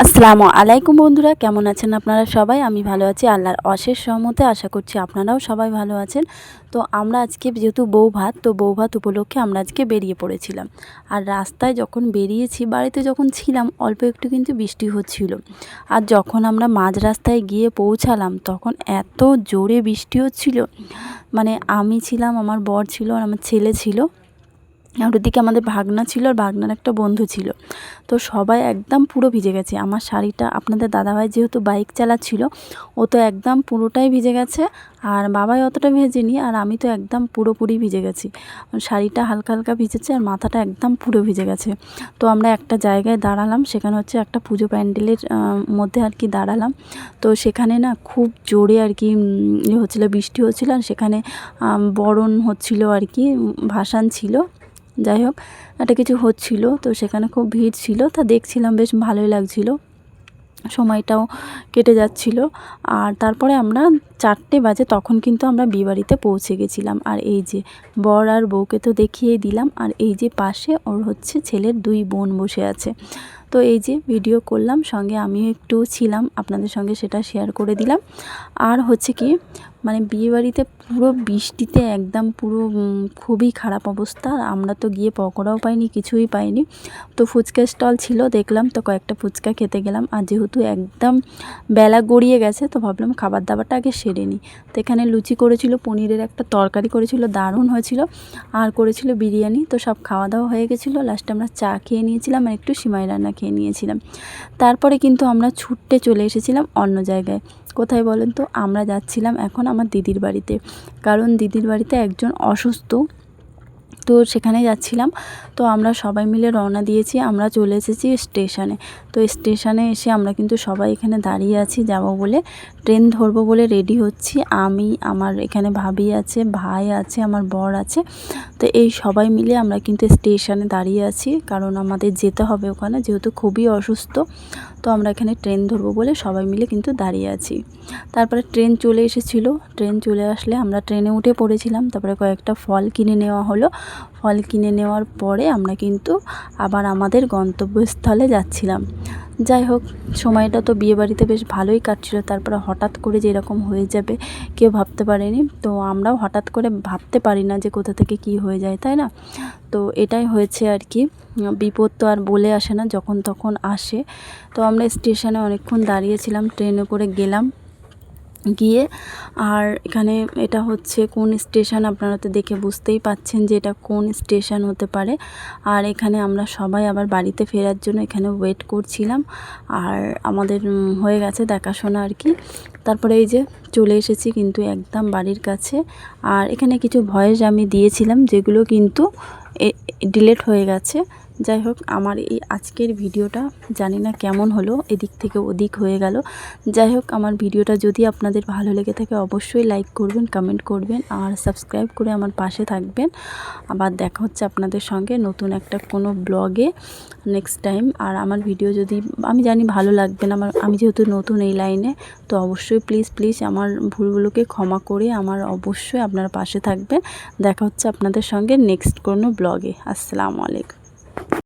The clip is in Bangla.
আসসালামু আলাইকুম বন্ধুরা, কেমন আছেন আপনারা সবাই? আমি ভালো আছি, আল্লাহর অশেষ রহমতে। আশা করছি আপনারাও সবাই ভালো আছেন। তো আমরা আজকে যেহেতু বউ ভাত উপলক্ষে আমরা আজকে বেরিয়ে পড়েছিলাম। আর রাস্তায় যখন বেরিয়েছি, বাড়িতে যখন ছিলাম অল্প একটু কিন্তু বৃষ্টি হচ্ছিল। আর যখন আমরা মাঝ রাস্তায় গিয়ে পৌঁছালাম তখন এত জোরে বৃষ্টি হচ্ছিল, মানে আমি ছিলাম, আমার বর ছিল আর আমার ছেলে ছিল, আর ওদিকে আমাদের ভাগনা ছিল আর ভাগনার একটা বন্ধু ছিল। তো সবাই একদম পুরো ভিজে গেছে। আমার শাড়িটা, আপনাদের দাদাভাই যেহেতু বাইক চালাচ্ছিল, ও তো একদম পুরোটাই ভিজে গেছে, আর বাবাই অতটা ভেজেনি, আর আমি তো একদম পুরোপুরি ভিজে গেছি। শাড়িটা হালকা হালকা ভিজেছে আর মাথাটা একদম পুরো ভিজে গেছে। তো আমরা একটা জায়গায় দাঁড়ালাম, সেখানে হচ্ছে একটা পুজো প্যান্ডেলের মধ্যে আর কি দাঁড়ালাম। তো সেখানে না খুব জোরে আর কি হচ্ছিলো, বৃষ্টি হচ্ছিলো, আর সেখানে বরণ হচ্ছিল আর কি, ভাসান ছিল, যাই হোক একটা কিছু হচ্ছিল। তো সেখানে খুব ভিড় ছিল, তা দেখছিলাম, বেশ ভালোই লাগছিল, সময়টাও কেটে যাচ্ছিল। আর তারপরে আমরা 4টে বাজে তখন কিন্তু আমরা বিয়েবাড়িতে পৌঁছে গেছিলাম। আর এই যে বর আর বউকে তো দেখিয়ে দিলাম, আর এই যে পাশে ওর হচ্ছে ছেলের 2 বোন বসে আছে। তো এই যে ভিডিও করলাম, সঙ্গে আমিও একটু ছিলাম, আপনাদের সঙ্গে সেটা শেয়ার করে দিলাম। আর হচ্ছে কি, মানে বিয়েবাড়িতে পুরো বৃষ্টিতে একদম পুরো খুবই খারাপ অবস্থা। আমরা তো গিয়ে পকোড়াও পাইনি, কিছুই পাইনি। তো ফুচকা স্টল ছিল, দেখলাম, তো কয়েকটা ফুচকা খেতে গেলাম। আর যেহেতু একদম বেলা গড়িয়ে গেছে, তো ভাবলাম খাবার দাবারটা আগে সেরে নিই। তো এখানে লুচি করেছিল, পনিরের একটা তরকারি করেছিল, দারুণ হয়েছিল, আর করেছিল বিরিয়ানি। তো সব খাওয়া দাওয়া হয়ে গেছিলো, লাস্টে আমরা চা খেয়ে নিয়েছিলাম আর একটু সিমাই রান্না খেয়ে নিয়েছিলাম। তারপরে কিন্তু আমরা ছুটতে চলে এসেছিলাম অন্য জায়গায়। কোথায় বলেন তো? আমরা যাচ্ছিলাম এখন আমার দিদির বাড়িতে, কারণ দিদির বাড়িতে একজন অসুস্থ, তো সেখানে যাচ্ছিলাম। তো আমরা সবাই মিলে রওনা দিয়েছি, আমরা চলে এসেছি স্টেশনে। তো স্টেশনে এসে আমরা কিন্তু সবাই এখানে দাঁড়িয়ে আছি, যাব বলে, ট্রেন ধরবো বলে রেডি হচ্ছি। আমি, আমার এখানে ভাবি আছে, ভাই আছে, আমার বর আছে। তো এই সবাই মিলে আমরা কিন্তু স্টেশনে দাঁড়িয়ে আছি, কারণ আমাদের যেতে হবে ওখানে, যেহেতু খুবই অসুস্থ। তো আমরা এখানে ট্রেন ধরবো বলে সবাই মিলে কিন্তু দাঁড়িয়ে আছি। তারপরে ট্রেন চলে এসেছিলো, ট্রেন চলে আসলে আমরা ট্রেনে উঠে পড়েছিলাম। তারপরে কয়েকটা ফল কিনে নেওয়া হলো। ফল কিনে নেওয়ার পরে আমরা কিন্তু আবার আমাদের গন্তব্যস্থলে যাচ্ছিলাম। যাই হোক, সময়টা তো বিয়েবাড়িতে বেশ ভালোই কাটছিল। তারপরে হঠাৎ করে যে এরকম হয়ে যাবে কেউ ভাবতে পারেনি। তো আমরাও হঠাৎ করে ভাবতে পারি না যে কোথা থেকে কি হয়ে যায়, তাই না? তো এটাই হয়েছে আর কি, বিপদ তো আর বলে আসে না, যখন তখন আসে। তো আমরা স্টেশনে অনেকক্ষণ দাঁড়িয়েছিলাম, ট্রেনে করে গেলাম, গিয়ে আর এখানে এটা হচ্ছে কোন স্টেশন, আপনারা তো দেখে বুঝতেই পাচ্ছেন যে এটা কোন স্টেশন হতে পারে। আর এখানে আমরা সবাই আবার বাড়িতে ফেরার জন্য এখানে ওয়েট করছিলাম, আর আমাদের হয়ে গেছে দেখাশোনা আর কি। তারপরে এই যে চলে এসেছি কিন্তু একদম বাড়ির কাছে। আর এখানে কিছু ভয়েস আমি দিয়েছিলাম, যেগুলো কিন্তু ডিলিট হয়ে গেছে। যাই হোক, আমার এই আজকের ভিডিওটা জানি না কেমন হলো, এদিক থেকে ওদিক হয়ে গেল। যাই হোক, আমার ভিডিওটা যদি আপনাদের ভালো লেগে থাকে অবশ্যই লাইক করবেন, কমেন্ট করবেন, আর সাবস্ক্রাইব করে আমার পাশে থাকবেন। আবার দেখা হচ্ছে আপনাদের সঙ্গে নতুন একটা কোনো ব্লগে নেক্সট টাইম। আর আমার ভিডিও যদি, আমি জানি ভালো লাগবে না, আমি যেহেতু নতুন এই লাইনে, তো অবশ্যই প্লিজ আমার ভুলগুলোকে ক্ষমা করে আমার অবশ্যই আপনার পাশে থাকবেন। দেখা হচ্ছে আপনাদের সঙ্গে নেক্সট কোনো ব্লগে। আসসালামু আলাইকুম।